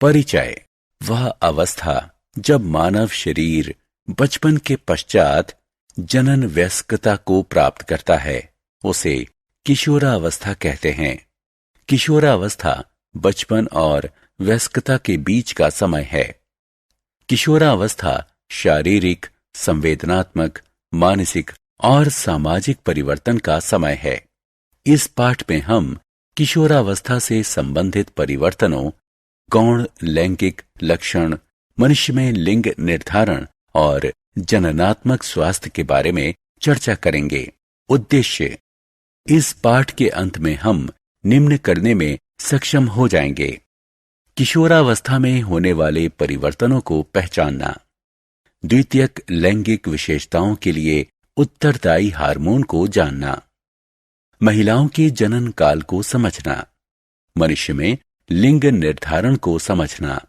परिचय। वह अवस्था जब मानव शरीर बचपन के पश्चात जनन वयस्कता को प्राप्त करता है उसे किशोरावस्था कहते हैं। किशोरावस्था बचपन और वयस्कता के बीच का समय है। किशोरावस्था शारीरिक, संवेदनात्मक, मानसिक और सामाजिक परिवर्तन का समय है। इस पाठ में हम किशोरावस्था से संबंधित परिवर्तनों, गौण लैंगिक लक्षण, मनुष्य में लिंग निर्धारण और जननात्मक स्वास्थ्य के बारे में चर्चा करेंगे। उद्देश्य: इस पाठ के अंत में हम निम्न करने में सक्षम हो जाएंगे। किशोरावस्था में होने वाले परिवर्तनों को पहचानना, द्वितीयक लैंगिक विशेषताओं के लिए उत्तरदायी हार्मोन को जानना, महिलाओं के जनन काल को समझना, मनुष्य में लिंग निर्धारण को समझना,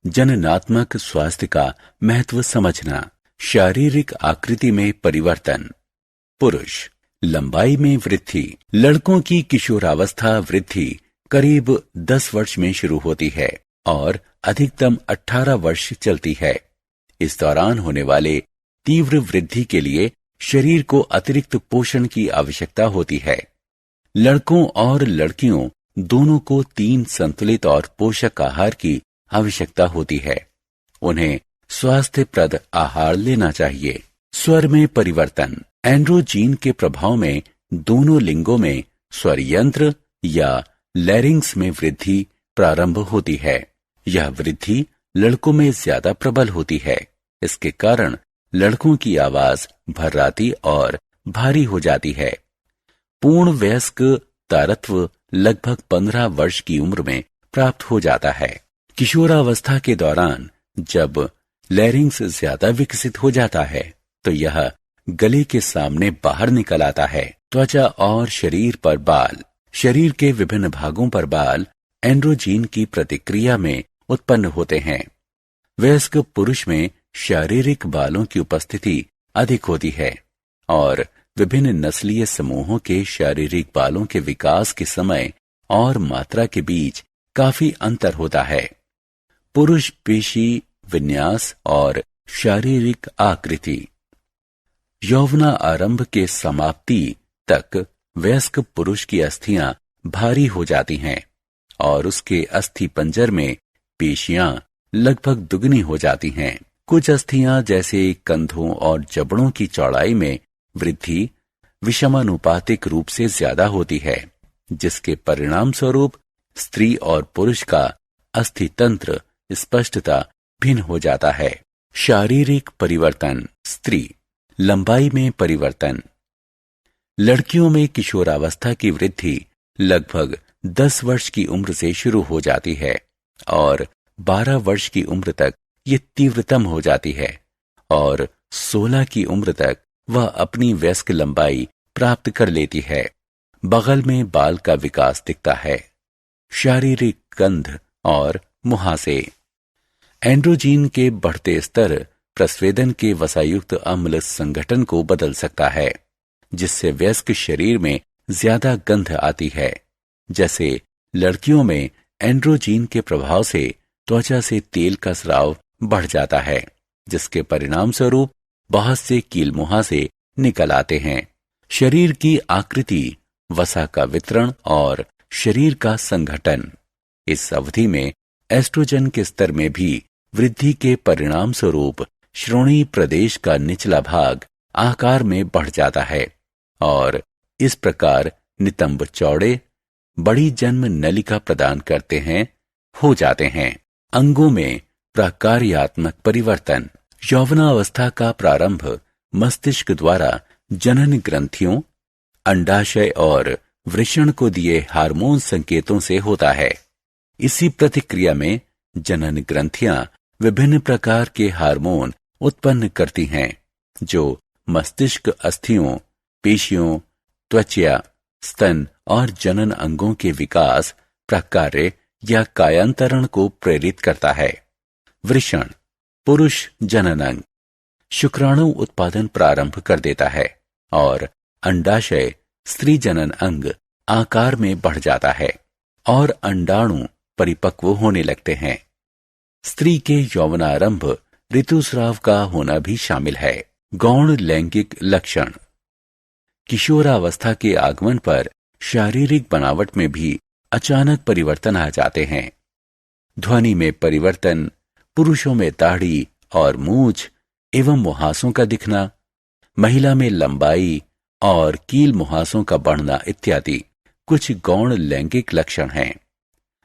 जननात्मक स्वास्थ्य का महत्व समझना, शारीरिक आकृति में परिवर्तन, पुरुष लंबाई में वृद्धि। लड़कों की किशोरावस्था वृद्धि करीब 10 वर्ष में शुरू होती है और अधिकतम 18 वर्ष चलती है। इस दौरान होने वाले तीव्र वृद्धि के लिए शरीर को अतिरिक्त पोषण की आवश्यकता होती है। लड़कों और लड़कियों दोनों को 3 संतुलित और पोषक आहार की आवश्यकता होती है। उन्हें स्वास्थ्यप्रद आहार लेना चाहिए। स्वर में परिवर्तन। एंड्रोजीन के प्रभाव में दोनों लिंगों में स्वर यंत्र या लैरिंग्स में वृद्धि प्रारंभ होती है। यह वृद्धि लड़कों में ज्यादा प्रबल होती है। इसके कारण लड़कों की आवाज भर्राती और भारी हो जाती है। पूर्ण वयस्क तारत्व लगभग 15 वर्ष की उम्र में प्राप्त हो जाता है। किशोरावस्था के दौरान जब लैरिंग्स ज्यादा विकसित हो जाता है तो यह गले के सामने बाहर निकल आता है। त्वचा और शरीर पर बाल। शरीर के विभिन्न भागों पर बाल एंड्रोजीन की प्रतिक्रिया में उत्पन्न होते हैं। वयस्क पुरुष में शारीरिक बालों की उपस्थिति अधिक होती है और विभिन्न नस्लीय समूहों के शारीरिक बालों के विकास के समय और मात्रा के बीच काफी अंतर होता है। पुरुष पेशी विन्यास और शारीरिक आकृति। यौवना आरंभ के समाप्ति तक वयस्क पुरुष की अस्थियां भारी हो जाती हैं और उसके अस्थि पंजर में पेशियां लगभग दुगनी हो जाती हैं। कुछ अस्थियां जैसे कंधों और जबड़ों की चौड़ाई में वृद्धि विषमानुपातिक रूप से ज्यादा होती है, जिसके परिणाम स्वरूप स्त्री और पुरुष का अस्थि तंत्र स्पष्टता भिन्न हो जाता है। शारीरिक परिवर्तन। स्त्री लंबाई में परिवर्तन। लड़कियों में किशोरावस्था की वृद्धि लगभग 10 वर्ष की उम्र से शुरू हो जाती है और 12 वर्ष की उम्र तक ये तीव्रतम हो जाती है और 16 की उम्र तक वह अपनी वयस्क लंबाई प्राप्त कर लेती है। बगल में बाल का विकास दिखता है। शारीरिक गंध और मुहासे। एंड्रोजीन के बढ़ते स्तर प्रस्वेदन के वसायुक्त अम्ल संगठन को बदल सकता है, जिससे वयस्क शरीर में ज्यादा गंध आती है। जैसे लड़कियों में एंड्रोजीन के प्रभाव से त्वचा से तेल का स्राव बढ़ जाता है, जिसके परिणाम स्वरूप बहुत से कील मुहासे निकल आते हैं। शरीर की आकृति, वसा का वितरण और शरीर का संगठन। इस अवधि में एस्ट्रोजन के स्तर में भी वृद्धि के परिणाम स्वरूप श्रोणि प्रदेश का निचला भाग आकार में बढ़ जाता है और इस प्रकार नितंब चौड़े, बड़ी जन्म नलिका प्रदान करते हैं हो जाते हैं। अंगों में प्रकार्यात्मक परिवर्तन। यौवनावस्था का प्रारंभ मस्तिष्क द्वारा जनन ग्रंथियों, अंडाशय और वृषण को दिए हार्मोन संकेतों से होता है। इसी प्रतिक्रिया में जनन ग्रंथियां विभिन्न प्रकार के हार्मोन उत्पन्न करती हैं, जो मस्तिष्क अस्थियों, पेशियों, त्वचा, स्तन और जनन अंगों के विकास, प्रकार्य या कायांतरण को प्रेरित करता है। वृषण पुरुष जनन अंग शुक्राणु उत्पादन प्रारंभ कर देता है और अंडाशय स्त्री जनन अंग आकार में बढ़ जाता है और अंडाणु परिपक्व होने लगते हैं। स्त्री के यौवनारंभ ऋतुस्राव का होना भी शामिल है। गौण लैंगिक लक्षण। किशोरावस्था के आगमन पर शारीरिक बनावट में भी अचानक परिवर्तन आ जाते हैं। ध्वनि में परिवर्तन, पुरुषों में दाढ़ी और मूछ एवं मुहासों का दिखना, महिला में लंबाई और कील मुहासों का बढ़ना इत्यादि कुछ गौण लैंगिक लक्षण हैं।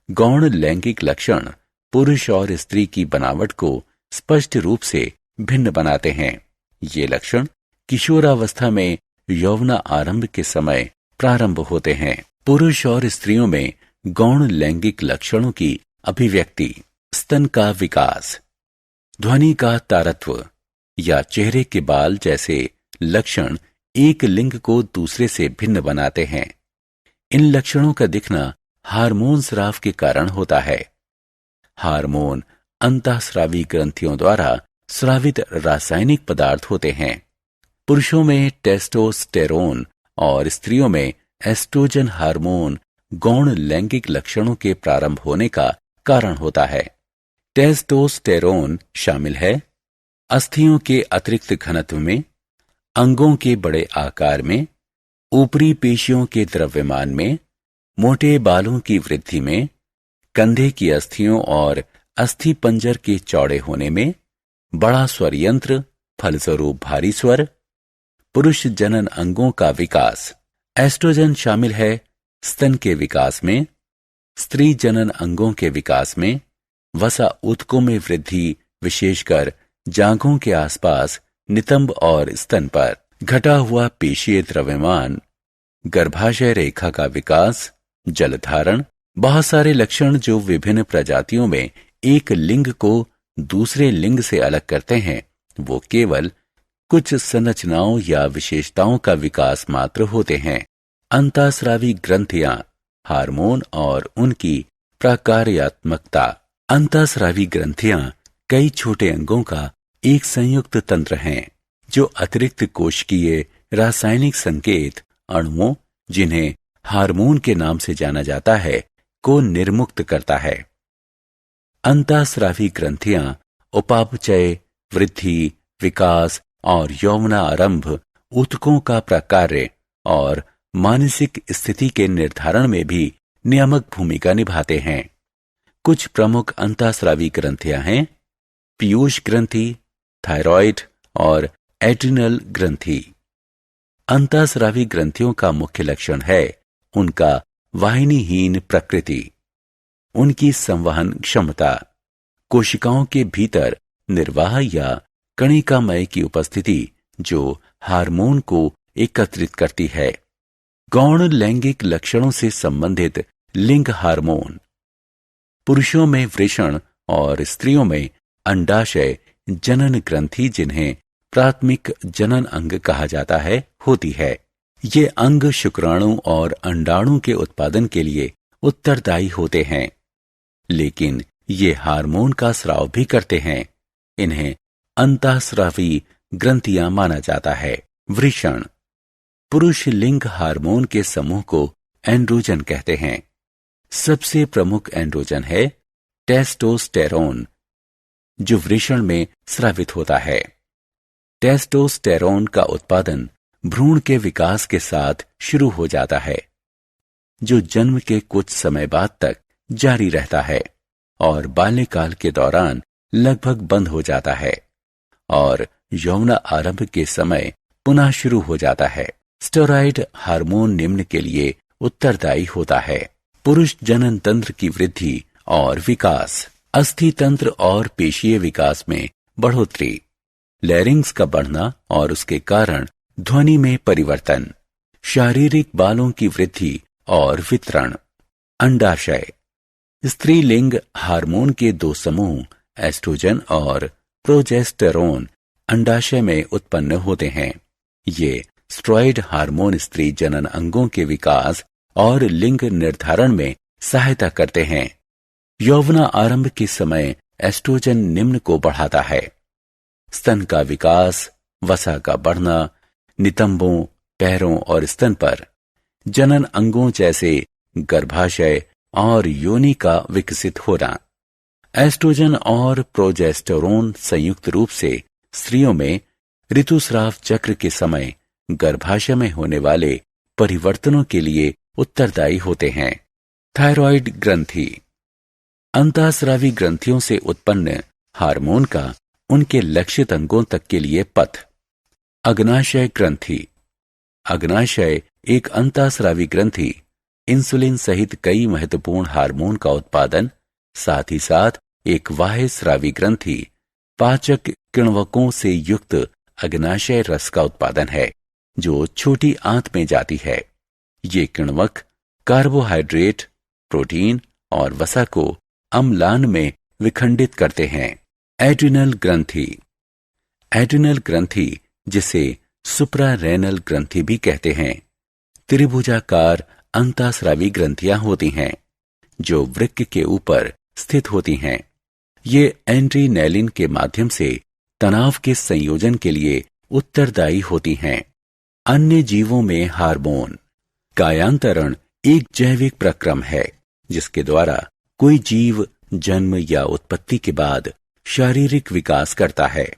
गौण लैंगिक लक्षण पुरुष और स्त्री की बनावट को स्पष्ट रूप से भिन्न बनाते हैं। ये लक्षण किशोरावस्था में यौवन आरंभ के समय प्रारंभ होते हैं। पुरुष और स्त्रियों में गौण लैंगिक लक्षणों की अभिव्यक्ति। स्तन का विकास, ध्वनि का तारत्व या चेहरे के बाल जैसे लक्षण एक लिंग को दूसरे से भिन्न बनाते हैं। इन लक्षणों का दिखना हार्मोन स्राव के कारण होता है। हार्मोन अंतःस्रावी ग्रंथियों द्वारा स्रावित रासायनिक पदार्थ होते हैं। पुरुषों में टेस्टोस्टेरोन और स्त्रियों में एस्ट्रोजन हार्मोन गौण लैंगिक लक्षणों के प्रारंभ होने का कारण होता है। टेस्टोस्टेरोन शामिल है अस्थियों के अतिरिक्त घनत्व में, अंगों के बड़े आकार में, ऊपरी पेशियों के द्रव्यमान में, मोटे बालों की वृद्धि में, कंधे की अस्थियों और अस्थि पंजर के चौड़े होने में, बड़ा स्वर यंत्र फलस्वरूप भारी स्वर, पुरुष जनन अंगों का विकास। एस्ट्रोजन शामिल है स्तन के विकास में, स्त्री जनन अंगों के विकास में, वसा ऊतकों में वृद्धि, विशेषकर जांघों के आसपास, नितंब और स्तन पर, घटा हुआ पेशीय द्रव्यमान, गर्भाशय रेखा का विकास, जलधारण। बहुत सारे लक्षण जो विभिन्न प्रजातियों में एक लिंग को दूसरे लिंग से अलग करते हैं, वो केवल कुछ संरचनाओं या विशेषताओं का विकास मात्र होते हैं। अंतःस्रावी ग्रंथियां, हार्मोन और उनकी प्रकार्यात्मकता। अंतःस्रावी ग्रंथियां कई छोटे अंगों का एक संयुक्त तंत्र हैं जो अतिरिक्त कोशिकीय रासायनिक संकेत अणुओं, जिन्हें हार्मोन के नाम से जाना जाता है, को निर्मुक्त करता है। अंतःस्रावी ग्रंथियां उपापचय, वृद्धि, विकास और यौवनारंभ, ऊतकों का प्रकार्य और मानसिक स्थिति के निर्धारण में भी नियामक भूमिका निभाते हैं। कुछ प्रमुख अंतःस्रावी ग्रंथियां हैं पीयूष ग्रंथि, थायराइड और एड्रिनल ग्रंथि। अंतःस्रावी ग्रंथियों का मुख्य लक्षण है उनका वाहिनीहीन प्रकृति, उनकी संवहन क्षमता, कोशिकाओं के भीतर निर्वाह या कणिकामय की उपस्थिति जो हार्मोन को एकत्रित करती है। गौण लैंगिक लक्षणों से संबंधित लिंग हार्मोन। पुरुषों में वृषण और स्त्रियों में अंडाशय जनन ग्रंथि, जिन्हें प्राथमिक जनन अंग कहा जाता है, होती है। ये अंग शुक्राणु और अंडाणु के उत्पादन के लिए उत्तरदायी होते हैं, लेकिन ये हार्मोन का स्राव भी करते हैं। इन्हें अंतःस्रावी ग्रंथियां माना जाता है। वृषण, पुरुष लिंग हार्मोन के समूह को एंड्रोजन कहते हैं। सबसे प्रमुख एंड्रोजन है टेस्टोस्टेरोन, जो वृषण में स्रावित होता है। टेस्टोस्टेरोन का उत्पादन भ्रूण के विकास के साथ शुरू हो जाता है, जो जन्म के कुछ समय बाद तक जारी रहता है और बाल्यकाल के दौरान लगभग बंद हो जाता है और यौन आरंभ के समय पुनः शुरू हो जाता है। स्टेरॉयड हार्मोन निम्न के लिए उत्तरदायी होता है। पुरुष जनन तंत्र की वृद्धि और विकास, अस्थि तंत्र और पेशीय विकास में बढ़ोतरी, लैरिंग्स का बढ़ना और उसके कारण ध्वनि में परिवर्तन, शारीरिक बालों की वृद्धि और वितरण। अंडाशय, स्त्रीलिंग हार्मोन के दो समूह एस्ट्रोजन और प्रोजेस्टेरोन अंडाशय में उत्पन्न होते हैं। ये स्टेरॉयड हार्मोन स्त्री जनन अंगों के विकास और लिंग निर्धारण में सहायता करते हैं। यौवना आरंभ के समय एस्ट्रोजन निम्न को बढ़ाता है। स्तन का विकास, वसा का बढ़ना, नितंबों, पैरों और स्तन पर, जनन अंगों जैसे गर्भाशय, और योनि का विकसित होना। एस्ट्रोजन और प्रोजेस्टेरोन संयुक्त रूप से स्त्रियों में ऋतुस्राव चक्र के समय गर्भाशय में होने वाले परिवर्तनों के लिए उत्तरदायी होते हैं। थायराइड ग्रंथि, अंतःस्रावी ग्रंथियों से उत्पन्न हार्मोन का उनके लक्षित अंगों तक के लिए पथ। अग्नाशय ग्रंथि, अग्नाशय एक अंतःस्रावी ग्रंथि इंसुलिन सहित कई महत्वपूर्ण हार्मोन का उत्पादन, साथ ही साथ एक बाह्यस्रावी ग्रंथि पाचक किण्वकों से युक्त अग्नाशय रस का उत्पादन है जो छोटी आंत में जाती है। ये किण्वक कार्बोहाइड्रेट, प्रोटीन और वसा को अम्लान में विखंडित करते हैं। एड्रिनल ग्रंथि, एड्रिनल ग्रंथि जिसे सुप्रारेनल ग्रंथि भी कहते हैं, त्रिभुजाकार अंतःस्रावी ग्रंथियां होती हैं जो वृक्क के ऊपर स्थित होती हैं। ये एड्रीनैलिन के माध्यम से तनाव के संयोजन के लिए उत्तरदायी होती हैं। अन्य जीवों में हार्मोन। कायांतरण एक जैविक प्रक्रम है जिसके द्वारा कोई जीव जन्म या उत्पत्ति के बाद शारीरिक विकास करता है।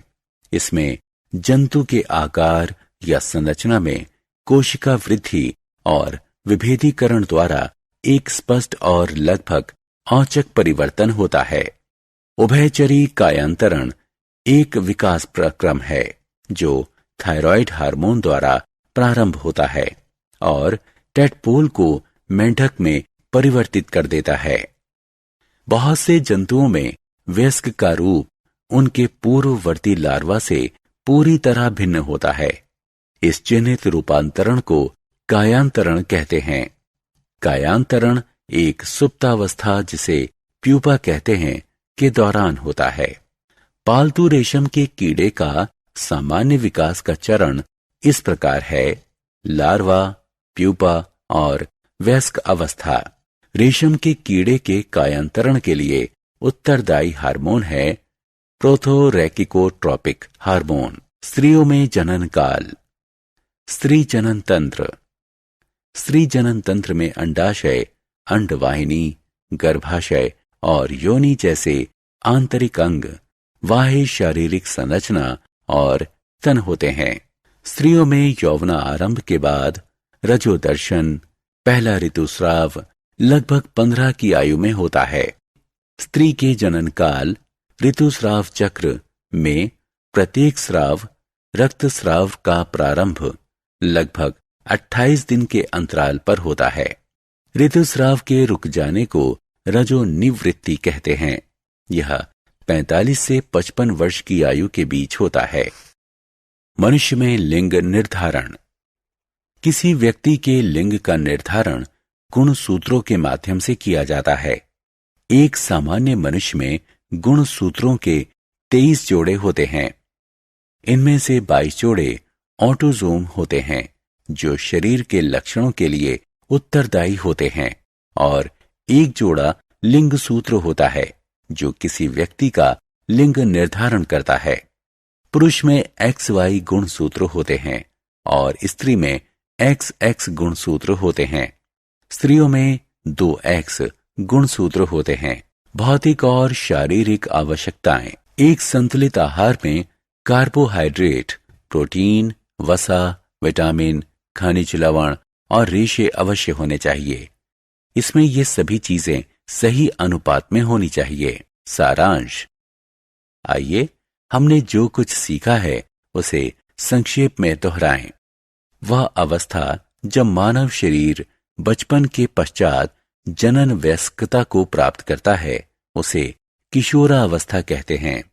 इसमें जंतु के आकार या संरचना में कोशिका वृद्धि और विभेदीकरण द्वारा एक स्पष्ट और लगभग औचक परिवर्तन होता है। उभयचरी कायांतरण एक विकास प्रक्रम है जो थायराइड हार्मोन द्वारा प्रारंभ होता है और टेडपोल को मेंढक में परिवर्तित कर देता है। बहुत से जंतुओं में वयस्क का रूप उनके पूर्ववर्ती लार्वा से पूरी तरह भिन्न होता है। इस चिन्हित रूपांतरण को कायांतरण कहते हैं। कायांतरण एक सुप्तावस्था जिसे प्यूपा कहते हैं के दौरान होता है। पालतू रेशम के कीड़े का सामान्य विकास का चरण इस प्रकार है: लार्वा, प्यूपा और वयस्क अवस्था। रेशम के कीड़े के कायांतरण के लिए उत्तरदायी हार्मोन है प्रोथोरेकिकोट्रोपिक हार्मोन। स्त्रियों में जनन काल। स्त्री जनन तंत्र। स्त्री जनन तंत्र में अंडाशय, अंडवाहिनी, गर्भाशय और योनि जैसे आंतरिक अंग, बाह्य शारीरिक संरचना और तन होते हैं। स्त्रियों में यौवना आरंभ के बाद रजोदर्शन, पहला ऋतुस्राव लगभग 15 की आयु में होता है। स्त्री के जनन काल ऋतुस्राव चक्र में प्रत्येक स्राव रक्तस्राव का प्रारंभ लगभग 28 दिन के अंतराल पर होता है। ऋतुस्राव के रुक जाने को रजोनिवृत्ति कहते हैं। यह 45 से 55 वर्ष की आयु के बीच होता है। मनुष्य में लिंग निर्धारण। किसी व्यक्ति के लिंग का निर्धारण गुणसूत्रों के माध्यम से किया जाता है। एक सामान्य मनुष्य में गुणसूत्रों के 23 जोड़े होते हैं। इनमें से 22 जोड़े ऑटोजोम होते हैं जो शरीर के लक्षणों के लिए उत्तरदायी होते हैं, और एक जोड़ा लिंग सूत्र होता है जो किसी व्यक्ति का लिंग निर्धारण करता है। पुरुष में XY गुणसूत्र होते हैं और स्त्री में XX गुणसूत्र होते हैं। स्त्रियों में 2X गुणसूत्र होते हैं। भौतिक और शारीरिक आवश्यकताएं। एक संतुलित आहार में कार्बोहाइड्रेट, प्रोटीन, वसा, विटामिन, खनिज लवण और रेशे अवश्य होने चाहिए। इसमें ये सभी चीजें सही अनुपात में होनी चाहिए। सारांश। आइए हमने जो कुछ सीखा है उसे संक्षेप में दोहराएं। वह अवस्था जब मानव शरीर बचपन के पश्चात जनन वयस्कता को प्राप्त करता है उसे किशोरावस्था कहते हैं।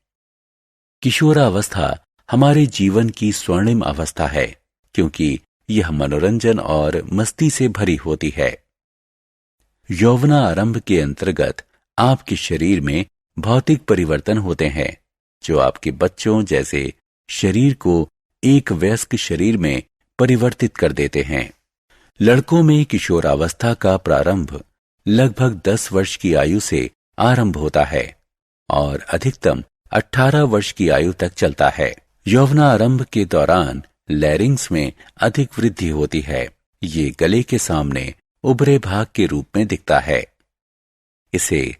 किशोरावस्था हमारे जीवन की स्वर्णिम अवस्था है क्योंकि यह मनोरंजन और मस्ती से भरी होती है। यौवना आरंभ के अंतर्गत आपके शरीर में भौतिक परिवर्तन होते हैं जो आपके बच्चों जैसे शरीर को एक वयस्क शरीर में परिवर्तित कर देते हैं। लड़कों में किशोरावस्था का प्रारंभ लगभग 10 वर्ष की आयु से आरंभ होता है और अधिकतम 18 वर्ष की आयु तक चलता है। यौवना आरंभ के दौरान लैरिंग्स में अधिक वृद्धि होती है। ये गले के सामने उभरे भाग के रूप में दिखता है। इसे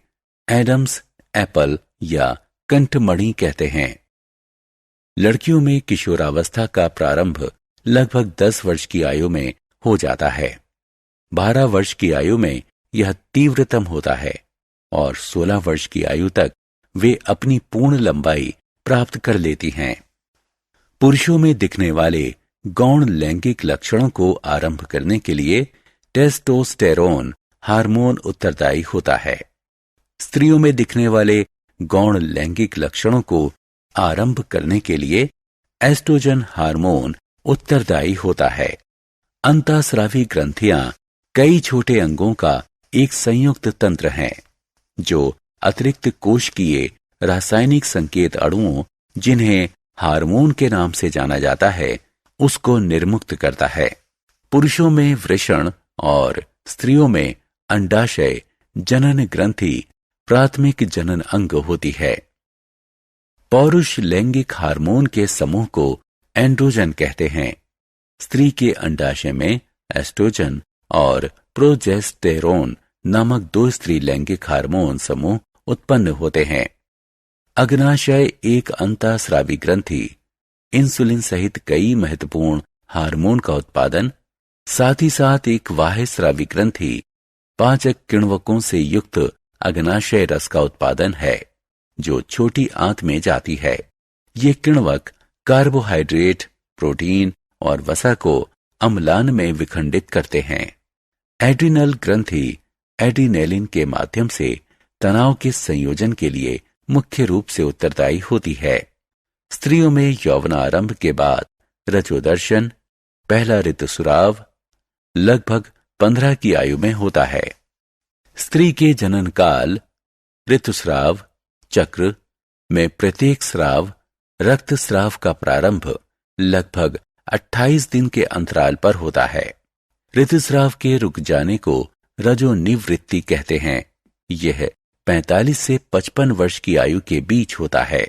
एडम्स एप्पल या कंठमणि कहते हैं। लड़कियों में किशोरावस्था का प्रारंभ लगभग 10 वर्ष की आयु में हो जाता है। 12 वर्ष की आयु में यह तीव्रतम होता है और 16 वर्ष की आयु तक वे अपनी पूर्ण लंबाई प्राप्त कर लेती हैं। पुरुषों में दिखने वाले गौण लैंगिक लक्षणों को आरंभ करने के लिए टेस्टोस्टेरोन हार्मोन उत्तरदायी होता है। स्त्रियों में दिखने वाले गौण लैंगिक लक्षणों को आरंभ करने के लिए एस्ट्रोजन हार्मोन उत्तरदायी होता है। अंतःस्रावी ग्रंथियां कई छोटे अंगों का एक संयुक्त तंत्र हैं, जो अतिरिक्त कोशिकीय रासायनिक संकेत अणुओं, जिन्हें हार्मोन के नाम से जाना जाता है, उसको निर्मुक्त करता है। पुरुषों में वृषण और स्त्रियों में अंडाशय जनन ग्रंथि प्राथमिक जनन अंग होती है। पौरुष लैंगिक हार्मोन के समूह को एंड्रोजन कहते हैं। स्त्री के अंडाशय में एस्ट्रोजन और प्रोजेस्टेरोन नामक 2 स्त्री लैंगिक हार्मोन समूह उत्पन्न होते हैं। अग्नाशय एक अंतःस्रावी ग्रंथि इंसुलिन सहित कई महत्वपूर्ण हार्मोन का उत्पादन, साथ ही साथ एक बाह्यस्रावी ग्रंथि पाचक किण्वकों से युक्त अग्नाशय रस का उत्पादन है, जो छोटी आंत में जाती है। ये किण्वक कार्बोहाइड्रेट, प्रोटीन और वसा को अम्लान में विखंडित करते हैं। एड्रिनल ग्रंथि एड्रिनेलिन के माध्यम से तनाव के संयोजन के लिए मुख्य रूप से उत्तरदायी होती है। स्त्रियों में यौवनारंभ के बाद रजोदर्शन, पहला ऋतुस्राव लगभग 15 की आयु में होता है। स्त्री के जनन काल ऋतुस्राव चक्र में प्रत्येक स्राव रक्तस्राव का प्रारंभ लगभग 28 दिन के अंतराल पर होता है। ऋतुस्राव के रुक जाने को रजोनिवृत्ति कहते हैं। यह 45 से 55 वर्ष की आयु के बीच होता है।